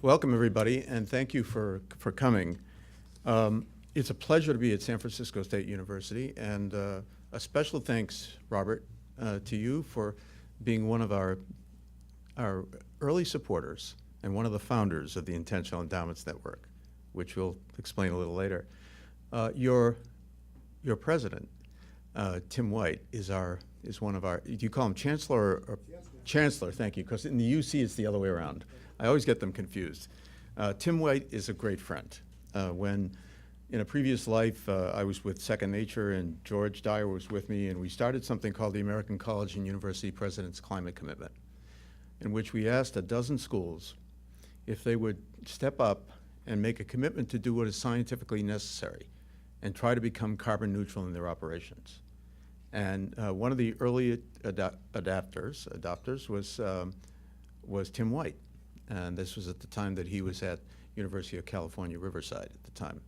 Welcome, everybody, and thank you for coming. It's a pleasure to be at San Francisco State University, and a special thanks, Robert, to you for being one of our early supporters and one of the founders of the Intentional Endowments Network, which we'll explain a little later. Your president, Tim White, is one of our, do you call him Chancellor or Chancellor, thank you, because in the UC it's the other way around. I always get them confused. Tim White is a great friend. When in a previous life, I was with Second Nature and George Dyer was with me, and we started something called the American College and University President's Climate Commitment, in which we asked a dozen schools if they would step up and make a commitment to do what is scientifically necessary and try to become carbon neutral in their operations. And one of the early adopters was Tim White. And this was at the time that he was at University of California, Riverside at the time.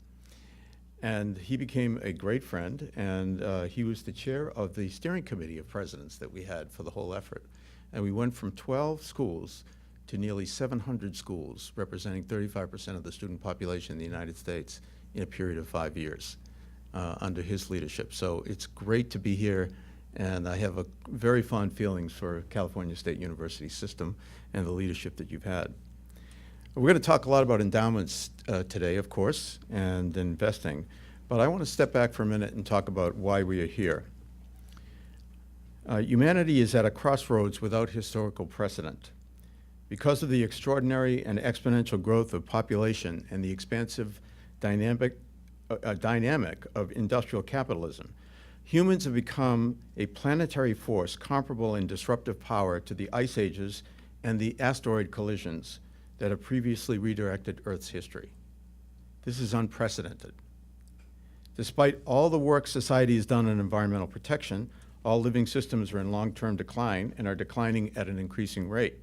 And he became a great friend, and he was the chair of the steering committee of presidents that we had for the whole effort. And we went from 12 schools to nearly 700 schools, representing 35% of the student population in the United States in a period of 5 years under his leadership. So it's great to be here, and I have very fond feelings for California State University system and the leadership that you've had. We're going to talk a lot about endowments today, of course, and investing, but I want to step back for a minute and talk about why we are here. Humanity is at a crossroads without historical precedent. Because of the extraordinary and exponential growth of population and the expansive dynamic of industrial capitalism, humans have become a planetary force comparable in disruptive power to the ice ages and the asteroid collisions that have previously redirected Earth's history. This is unprecedented. Despite all the work society has done on environmental protection, all living systems are in long-term decline and are declining at an increasing rate.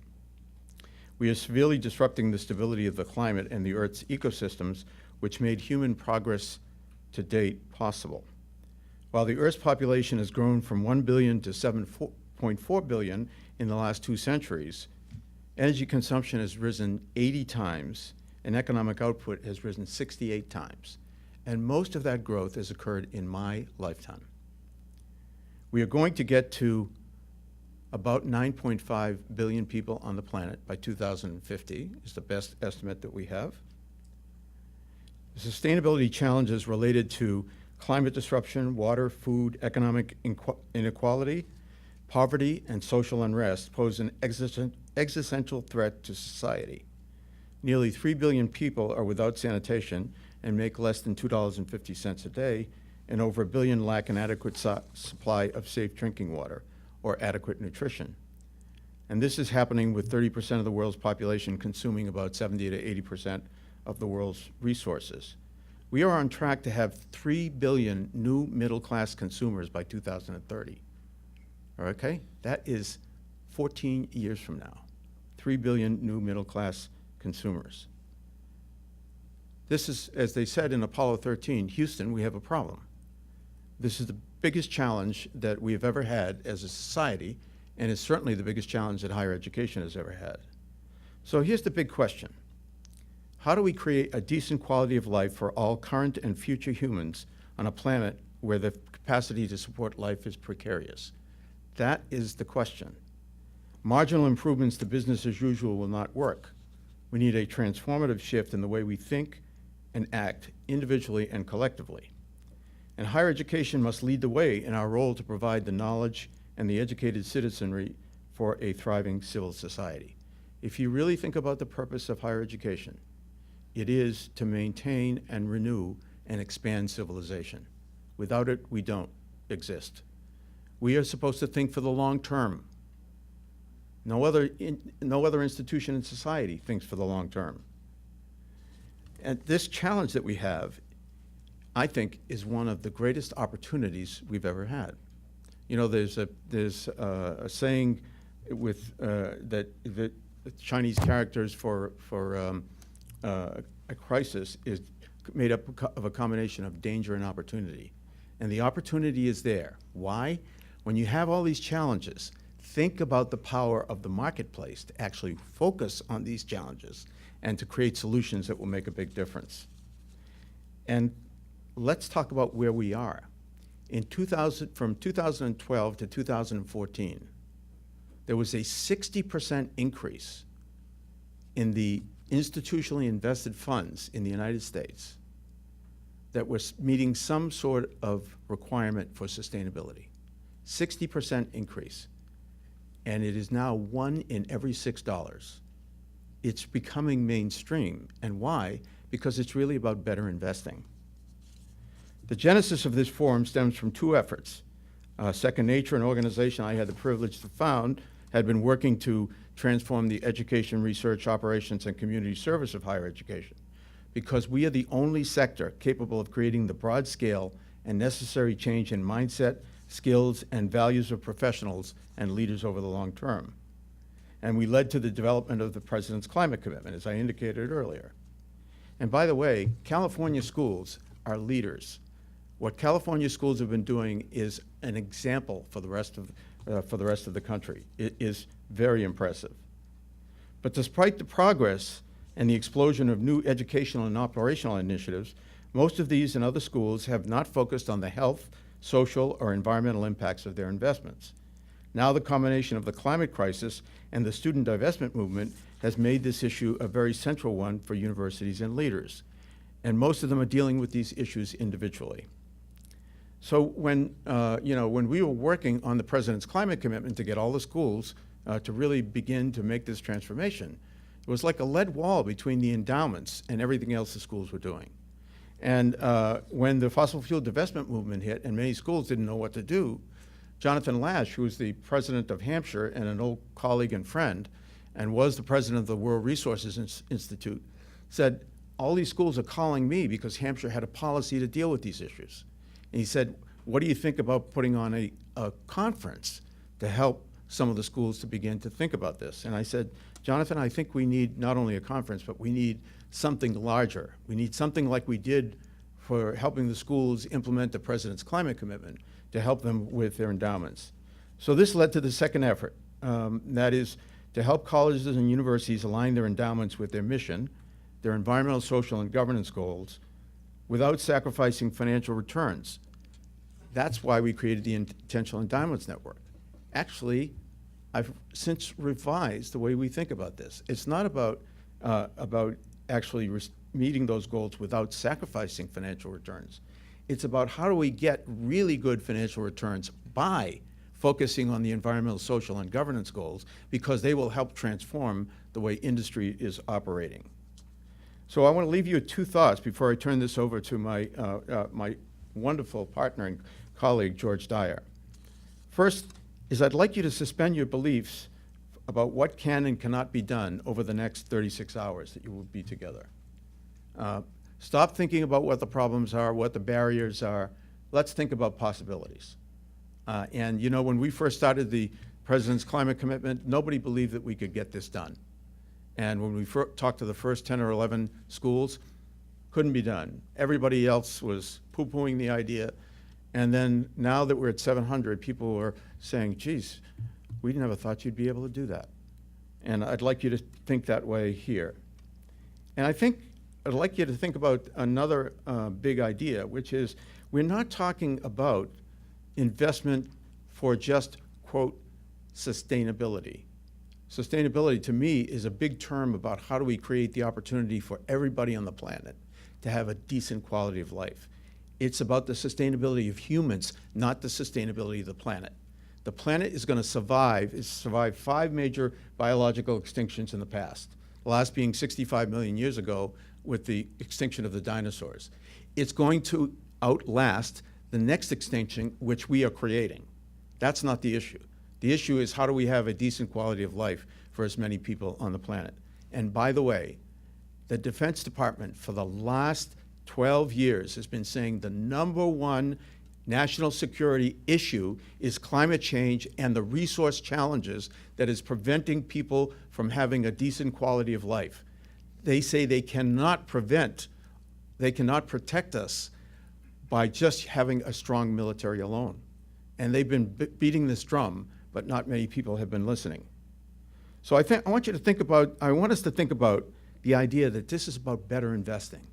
We are severely disrupting the stability of the climate and the Earth's ecosystems, which made human progress to date possible. While the Earth's population has grown from 1 billion to 7.4 billion in the last 2 centuries, energy consumption has risen 80 times, and economic output has risen 68 times. And most of that growth has occurred in my lifetime. We are going to get to about 9.5 billion people on the planet by 2050, is the best estimate that we have. The sustainability challenges related to climate disruption, water, food, economic inequality, poverty, and social unrest pose an existential threat to society. Nearly 3 billion people are without sanitation and make less than $2.50 a day, and over 1 billion lack an adequate supply of safe drinking water or adequate nutrition. And this is happening with 30% of the world's population consuming about 70 to 80% of the world's resources. We are on track to have 3 billion new middle-class consumers by 2030. Okay? That is 14 years from now. 3 billion new middle-class consumers. This is, as they said in Apollo 13, Houston, we have a problem. This is the biggest challenge that we have ever had as a society, and it's certainly the biggest challenge that higher education has ever had. So here's the big question. How do we create a decent quality of life for all current and future humans on a planet where the capacity to support life is precarious? That is the question. Marginal improvements to business as usual will not work. We need a transformative shift in the way we think and act individually and collectively. And higher education must lead the way in our role to provide the knowledge and the educated citizenry for a thriving civil society. If you really think about the purpose of higher education, it is to maintain and renew and expand civilization. Without it, we don't exist. We are supposed to think for the long term. No other institution in society thinks for the long term. And this challenge that we have, I think, is one of the greatest opportunities we've ever had. You know, there's a saying with that the Chinese characters for a crisis is made up of a combination of danger and opportunity. And the opportunity is there. Why? When you have all these challenges, think about the power of the marketplace to actually focus on these challenges and to create solutions that will make a big difference. And let's talk about where we are. From 2012 to 2014, there was a 60% increase in the institutionally invested funds in the United States that were meeting some sort of requirement for sustainability. 60% increase. And it is now 1 in every $6. It's becoming mainstream. And why? Because it's really about better investing. The genesis of this forum stems from two efforts. Second Nature, an organization I had the privilege to found, had been working to transform the education, research, operations, and community service of higher education, because we are the only sector capable of creating the broad scale and necessary change in mindset, skills, and values of professionals and leaders over the long term. And we led to the development of the President's Climate Commitment, as I indicated earlier. And by the way, California schools are leaders. What California schools have been doing is an example for the rest of the country. It is very impressive. But despite the progress and the explosion of new educational and operational initiatives, most of these and other schools have not focused on the health, social, or environmental impacts of their investments. Now the combination of the climate crisis and the student divestment movement has made this issue a very central one for universities and leaders. And most of them are dealing with these issues individually. So when we were working on the President's Climate Commitment to get all the schools to really begin to make this transformation, it was like a lead wall between the endowments and everything else the schools were doing. And when the fossil fuel divestment movement hit and many schools didn't know what to do, Jonathan Lash, who was the president of Hampshire and an old colleague and friend, and was the president of the World Resources Institute, said, all these schools are calling me because Hampshire had a policy to deal with these issues. And he said, what do you think about putting on a conference to help some of the schools to begin to think about this? And I said, Jonathan, I think we need not only a conference, but we need something larger. We need something like we did for helping the schools implement the President's Climate Commitment to help them with their endowments. So this led to the second effort, that is to help colleges and universities align their endowments with their mission, their environmental, social, and governance goals, without sacrificing financial returns. That's why we created the Intentional Endowments Network. Actually, I've since revised the way we think about this. It's not about actually meeting those goals without sacrificing financial returns. It's about how do we get really good financial returns by focusing on the environmental, social, and governance goals, because they will help transform the way industry is operating. So I want to leave you with two thoughts before I turn this over to my wonderful partner and colleague, George Dyer. First is I'd like you to suspend your beliefs about what can and cannot be done over the next 36 hours that you will be together. Stop thinking about what the problems are, what the barriers are. Let's think about possibilities. And you know, when we first started the President's Climate Commitment, nobody believed that we could get this done. And when we talked to the first 10 or 11 schools, couldn't be done. Everybody else was poo-pooing the idea. And then now that we're at 700, people were saying, geez, we never thought you'd be able to do that. And I'd like you to think that way here. And I think I'd like you to think about another big idea, which is we're not talking about investment for just, quote, sustainability. Sustainability, to me, is a big term about how do we create the opportunity for everybody on the planet to have a decent quality of life. It's about the sustainability of humans, not the sustainability of the planet. The planet is going to survive. It's survived 5 major biological extinctions in the past, the last being 65 million years ago with the extinction of the dinosaurs. It's going to outlast the next extinction, which we are creating. That's not the issue. The issue is how do we have a decent quality of life for as many people on the planet. And by the way, the Defense Department for the last 12 years has been saying the #1 national security issue is climate change and the resource challenges that is preventing people from having a decent quality of life. They say they cannot protect us by just having a strong military alone. And they've been beating this drum, but not many people have been listening. So I want us to think about the idea that this is about better investing.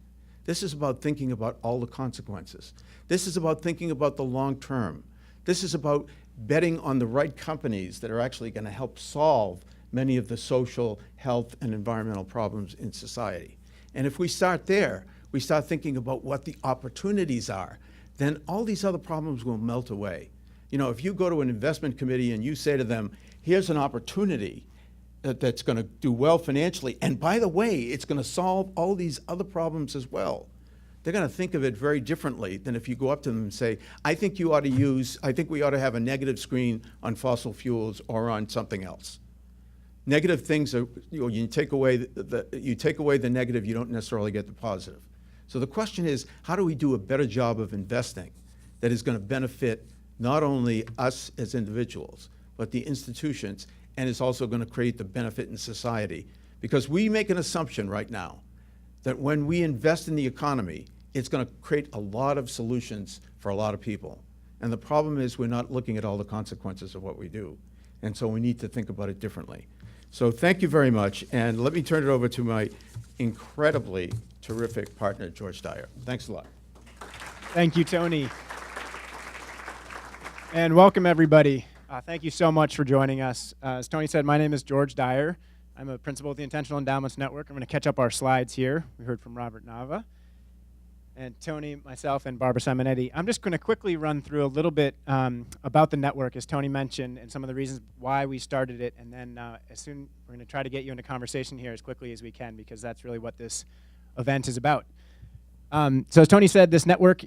This is about thinking about all the consequences. This is about thinking about the long term. This is about betting on the right companies that are actually going to help solve many of the social, health, and environmental problems in society. And if we start there, we start thinking about what the opportunities are, then all these other problems will melt away. You know, if you go to an investment committee and you say to them, here's an opportunity that's going to do well financially, and by the way, it's going to solve all these other problems as well, they're going to think of it very differently than if you go up to them and say, I think we ought to have a negative screen on fossil fuels or on something else. Negative things are, you take away the negative, you don't necessarily get the positive. So the question is, how do we do a better job of investing that is going to benefit not only us as individuals, but the institutions, and is also going to create the benefit in society? Because we make an assumption right now that when we invest in the economy, it's going to create a lot of solutions for a lot of people. And the problem is we're not looking at all the consequences of what we do. And so we need to think about it differently. So thank you very much, and let me turn it over to my incredibly terrific partner, George Dyer. Thanks a lot. Thank you, Tony. And welcome, everybody. Thank you so much for joining us. As Tony said, my name is George Dyer. I'm a principal at the Intentional Endowments Network. I'm going to catch up our slides here. We heard from Robert Nava. And Tony, myself, and Barbara Simonetti. I'm just going to quickly run through a little bit about the network, as Tony mentioned, and some of the reasons why we started it. And then we're going to try to get you into conversation here as quickly as we can, because that's really what this event is about. So as Tony said, this network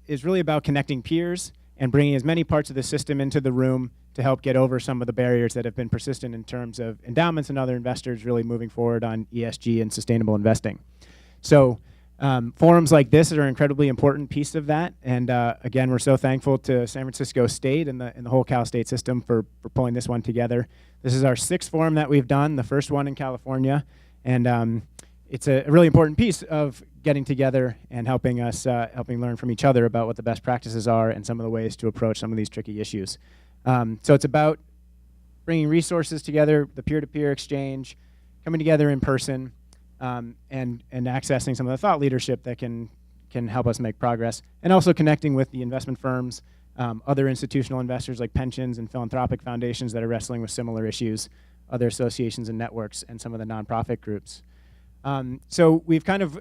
is really about connecting peers and bringing as many parts of the system into the room to help get over some of the barriers that have been persistent in terms of endowments and other investors really moving forward on ESG and sustainable investing. So forums like this are an incredibly important piece of that. And again, we're so thankful to San Francisco State and the whole Cal State system for pulling this one together. This is our 6th forum that we've done, the first one in California. And it's a really important piece of getting together and helping learn from each other about what the best practices are and some of the ways to approach some of these tricky issues. So it's about bringing resources together, the peer-to-peer exchange, coming together in person, and accessing some of the thought leadership that can help us make progress, and also connecting with the investment firms, other institutional investors like pensions and philanthropic foundations that are wrestling with similar issues, other associations and networks, and some of the nonprofit groups. So we've kind of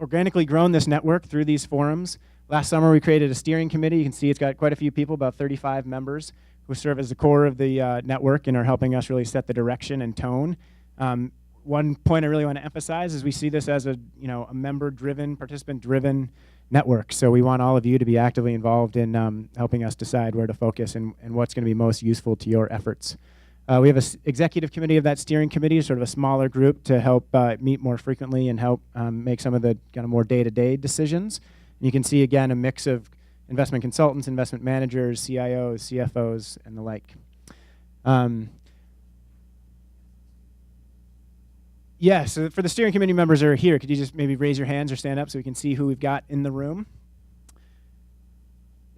organically grown this network through these forums. Last summer we created a steering committee. You can see it's got quite a few people, about 35 members, who serve as the core of the network and are helping us really set the direction and tone. One point I really want to emphasize is we see this as a member-driven, participant-driven network. So we want all of you to be actively involved in helping us decide where to focus and what's going to be most useful to your efforts. We have an executive committee of that steering committee, sort of a smaller group to help meet more frequently and help make some of the kind of more day-to-day decisions. And you can see, again, a mix of investment consultants, investment managers, CIOs, CFOs, and the like. Yeah, so for the steering committee members that are here, could you just maybe raise your hands or stand up so we can see who we've got in the room?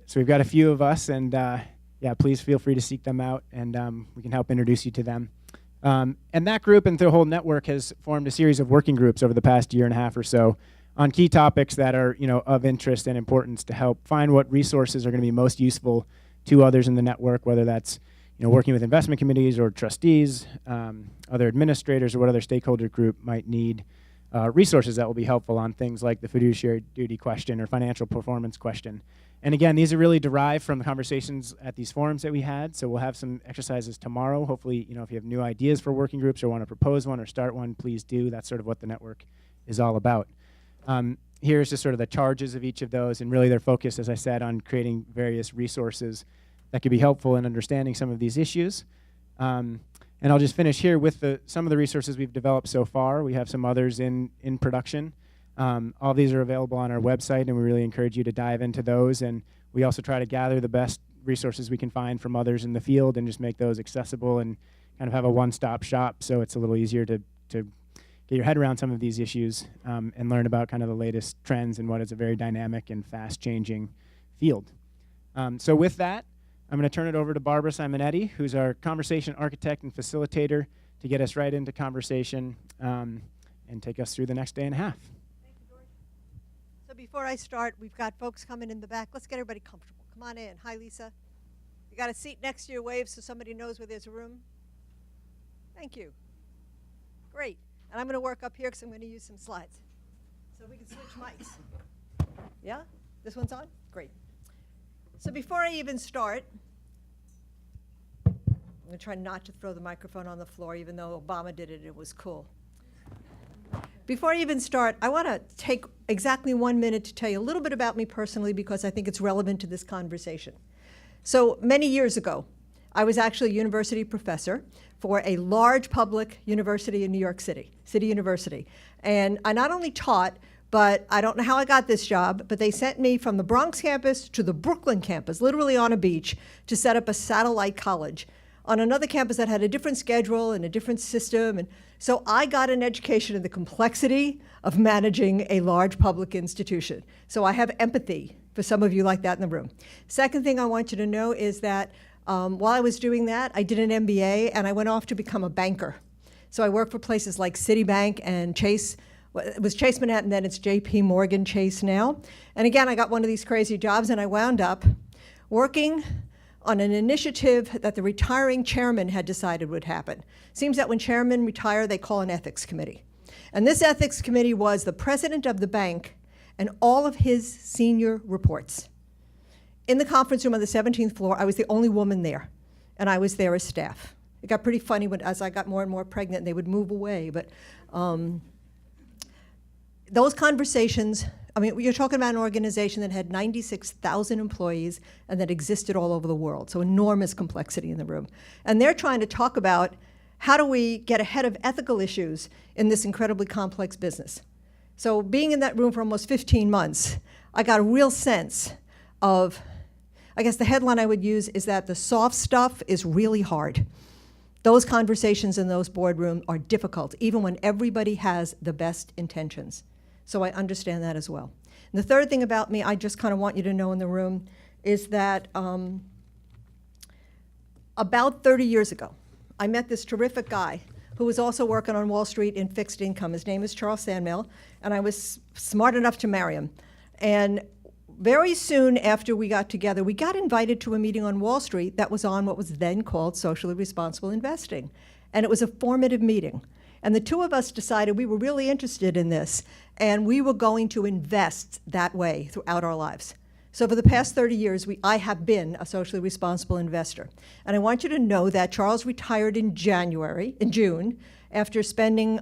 So we've got a few of us, and yeah, please feel free to seek them out, and we can help introduce you to them. And that group and the whole network has formed a series of working groups over the past year and a half or so on key topics that are of interest and importance to help find what resources are going to be most useful to others in the network, whether that's working with investment committees or trustees, other administrators, or what other stakeholder group might need resources that will be helpful on things like the fiduciary duty question or financial performance question. And again, these are really derived from the conversations at these forums that we had. So we'll have some exercises tomorrow. Hopefully, if you have new ideas for working groups or want to propose one or start one, please do. That's sort of what the network is all about. Here's just sort of the charges of each of those, and really they're focused, as I said, on creating various resources that could be helpful in understanding some of these issues. And I'll just finish here with some of the resources we've developed so far. We have some others in production. All of these are available on our website, and we really encourage you to dive into those. And we also try to gather the best resources we can find from others in the field and just make those accessible and kind of have a one-stop shop so it's a little easier to get your head around some of these issues and learn about kind of the latest trends in what is a very dynamic and fast-changing field. So with that, I'm going to turn it over to Barbara Simonetti, who's our conversation architect and facilitator, to get us right into conversation. and take us through the next day and a half. Thank you, George. So before I start, we've got folks coming in the back. Let's get everybody comfortable. Come on in. Hi, Lisa. You got a seat next to your wave so somebody knows where there's a room? Thank you. Great. And I'm going to work up here because I'm going to use some slides. So we can switch mics. Yeah? This one's on? Great. So before I even start, I'm going to try not to throw the microphone on the floor, even though Obama did it, it was cool. Before I even start, I want to take exactly 1 minute to tell you a little bit about me personally because I think it's relevant to this conversation. So many years ago, I was actually a university professor for a large public university in New York City, City University. And I not only taught, but I don't know how I got this job, but they sent me from the Bronx campus to the Brooklyn campus, literally on a beach, to set up a satellite college on another campus that had a different schedule and a different system. And so I got an education in the complexity of managing a large public institution. So I have empathy for some of you like that in the room. Second thing I want you to know is that while I was doing that, I did an MBA and I went off to become a banker. So I worked for places like Citibank and Chase. Well, it was Chase Manhattan, then it's JP Morgan Chase now. And again, I got one of these crazy jobs and I wound up working on an initiative that the retiring chairman had decided would happen. Seems that when chairmen retire, they call an ethics committee. And this ethics committee was the president of the bank and all of his senior reports. In the conference room on the 17th floor, I was the only woman there, and I was there as staff. It got pretty funny as I got more and more pregnant, they would move away, but those conversations, I mean, you're talking about an organization that had 96,000 employees and that existed all over the world, so enormous complexity in the room. And they're trying to talk about how do we get ahead of ethical issues in this incredibly complex business. So being in that room for almost 15 months, I got a real sense of, I guess the headline I would use is that the soft stuff is really hard. Those conversations in those boardrooms are difficult, even when everybody has the best intentions. So I understand that as well. And the third thing about me, I just kind of want you to know in the room, is that about 30 years ago, I met this terrific guy who was also working on Wall Street in fixed income. His name is Charles Sandmill, and I was smart enough to marry him. And very soon after we got together, we got invited to a meeting on Wall Street that was on what was then called socially responsible investing. And it was a formative meeting. And the two of us decided we were really interested in this, and we were going to invest that way throughout our lives. So for the past 30 years, I have been a socially responsible investor. And I want you to know that Charles retired in June, after spending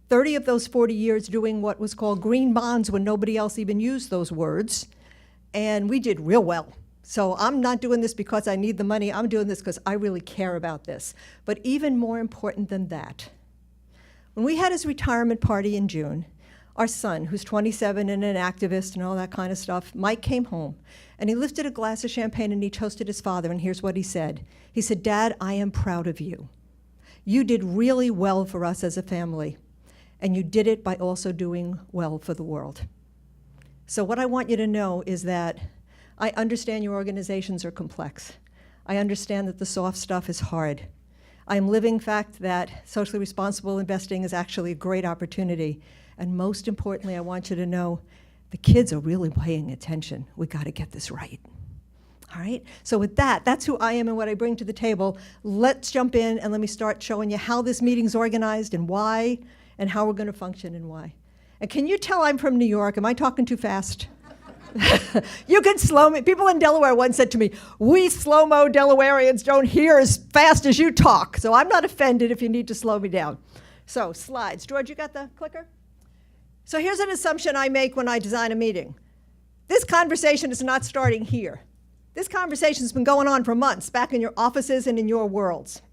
30 of those 40 years doing what was called green bonds when nobody else even used those words. And we did real well. So I'm not doing this because I need the money. I'm doing this because I really care about this. But even more important than that, when we had his retirement party in June, our son, who's 27 and an activist and all that kind of stuff, Mike came home, and he lifted a glass of champagne and he toasted his father, and here's what he said. He said, "Dad, I am proud of you. You did really well for us as a family, and you did it by also doing well for the world." So what I want you to know is that I understand your organizations are complex. I understand that the soft stuff is hard. I am living fact that socially responsible investing is actually a great opportunity. And most importantly, I want you to know the kids are really paying attention. We got to get this right. All right? So with that, that's who I am and what I bring to the table. Let's jump in and let me start showing you how this meeting's organized and why, and how we're going to function and why. And can you tell I'm from New York? Am I talking too fast? You can slow me. People in Delaware once said to me, "We slow-mo Delawareans don't hear as fast as you talk." So I'm not offended if you need to slow me down. So slides. George, you got the clicker? So here's an assumption I make when I design a meeting. This conversation is not starting here. This conversation's been going on for months back in your offices and in your worlds.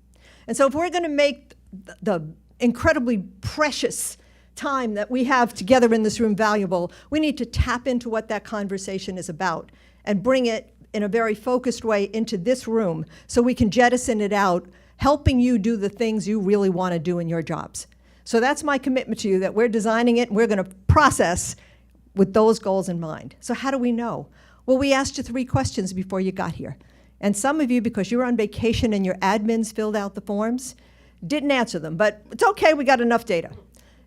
And so if we're going to make the incredibly precious time that we have together in this room valuable, we need to tap into what that conversation is about and bring it in a very focused way into this room so we can jettison it out, helping you do the things you really want to do in your jobs. So that's my commitment to you, that we're designing it and we're going to process with those goals in mind. So how do we know? Well, we asked you 3 questions before you got here. And some of you, because you were on vacation and your admins filled out the forms, didn't answer them. But it's okay, we got enough data.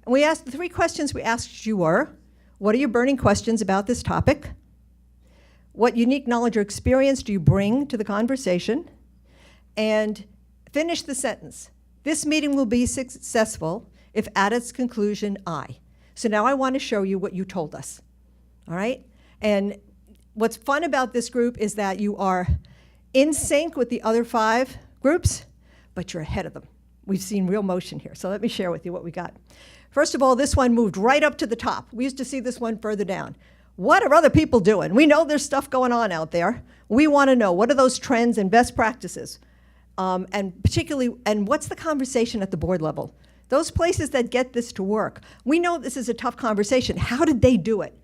And the 3 questions we asked you were, what are your burning questions about this topic? What unique knowledge or experience do you bring to the conversation? And finish the sentence. This meeting will be successful if at its conclusion, I. So now I want to show you what you told us, all right? And what's fun about this group is that you are in sync with the other 5 groups, but you're ahead of them. We've seen real motion here, so let me share with you what we got. First of all, this one moved right up to the top. We used to see this one further down. What are other people doing? We know there's stuff going on out there. We want to know, what are those trends and best practices? And particularly, and what's the conversation at the board level? Those places that get this to work. We know this is a tough conversation. How did they do it?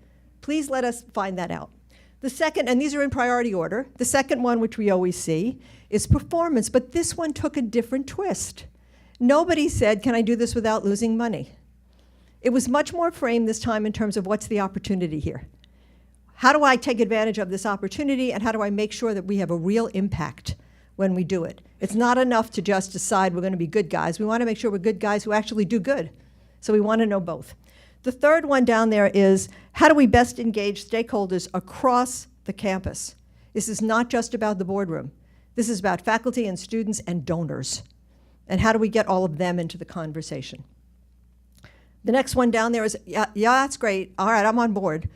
Please let us find that out. The second, and these are in priority order, the second one, which we always see, is performance, but this one took a different twist. Nobody said, can I do this without losing money? It was much more framed this time in terms of what's the opportunity here. How do I take advantage of this opportunity, and how do I make sure that we have a real impact when we do it? It's not enough to just decide we're going to be good guys. We want to make sure we're good guys who actually do good. So we want to know both. The third one down there is, how do we best engage stakeholders across the campus? This is not just about the boardroom. This is about faculty and students and donors. And how do we get all of them into the conversation? The next one down there is, yeah, that's great. All right, I'm on board.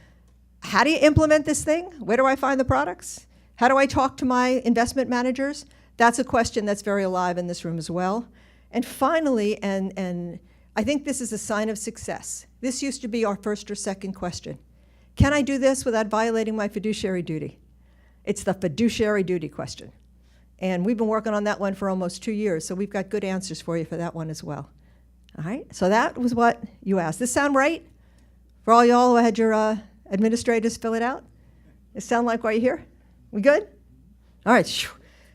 How do you implement this thing? Where do I find the products? How do I talk to my investment managers? That's a question that's very alive in this room as well. And finally, and I think this is a sign of success. This used to be our first or second question. Can I do this without violating my fiduciary duty? It's the fiduciary duty question. And we've been working on that one for almost 2 years, so we've got good answers for you for that one as well. All right, so that was what you asked. Does this sound right? For all y'all who had your administrators fill it out? It sound like why you're here? We good? All right,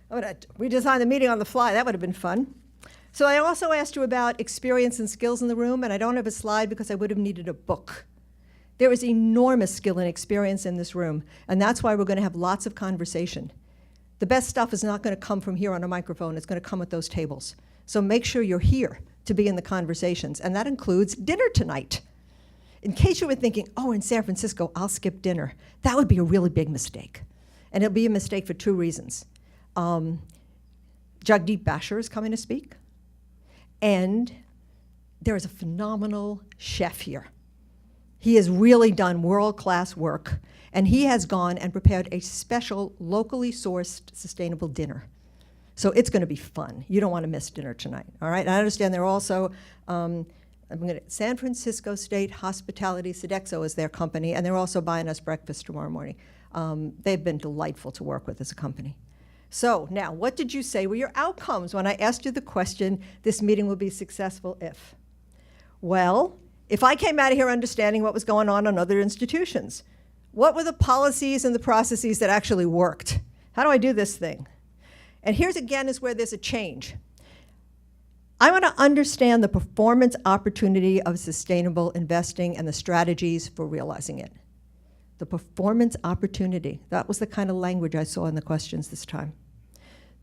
I'm gonna redesign the meeting on the fly. That would have been fun. So I also asked you about experience and skills in the room, and I don't have a slide because I would have needed a book. There is enormous skill and experience in this room, and that's why we're going to have lots of conversation. The best stuff is not going to come from here on a microphone. It's going to come at those tables. So make sure you're here to be in the conversations, and that includes dinner tonight. In case you were thinking, oh, in San Francisco, I'll skip dinner, that would be a really big mistake. And it'll be a mistake for 2 reasons. Jagdeep Basher is coming to speak, and there is a phenomenal chef here. He has really done world-class work, and he has gone and prepared a special, locally sourced, sustainable dinner. So it's going to be fun. You don't want to miss dinner tonight, all right? And I understand they're also, San Francisco State Hospitality, Sodexo is their company, and they're also buying us breakfast tomorrow morning. They've been delightful to work with as a company. So now, what did you say were your outcomes when I asked you the question, this meeting will be successful if? Well, if I came out of here understanding what was going on other institutions, what were the policies and the processes that actually worked? How do I do this thing? And here's again is where there's a change. I want to understand the performance opportunity of sustainable investing and the strategies for realizing it. The performance opportunity. That was the kind of language I saw in the questions this time.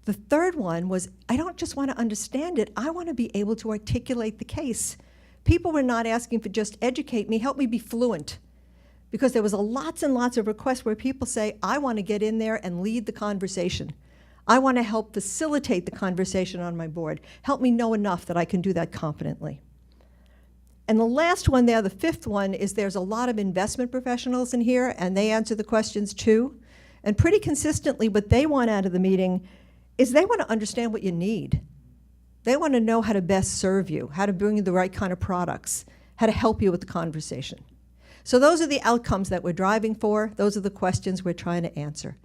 The third one was, I don't just want to understand it, I want to be able to articulate the case. People were not asking for just educate me, help me be fluent. Because there was lots and lots of requests where people say, I want to get in there and lead the conversation. I want to help facilitate the conversation on my board. Help me know enough that I can do that confidently. And the last one there, the fifth one, is there's a lot of investment professionals in here, and they answer the questions too. And pretty consistently, what they want out of the meeting is they want to understand what you need. They want to know how to best serve you, how to bring you the right kind of products, how to help you with the conversation. So those are the outcomes that we're driving for. Those are the questions we're trying to answer.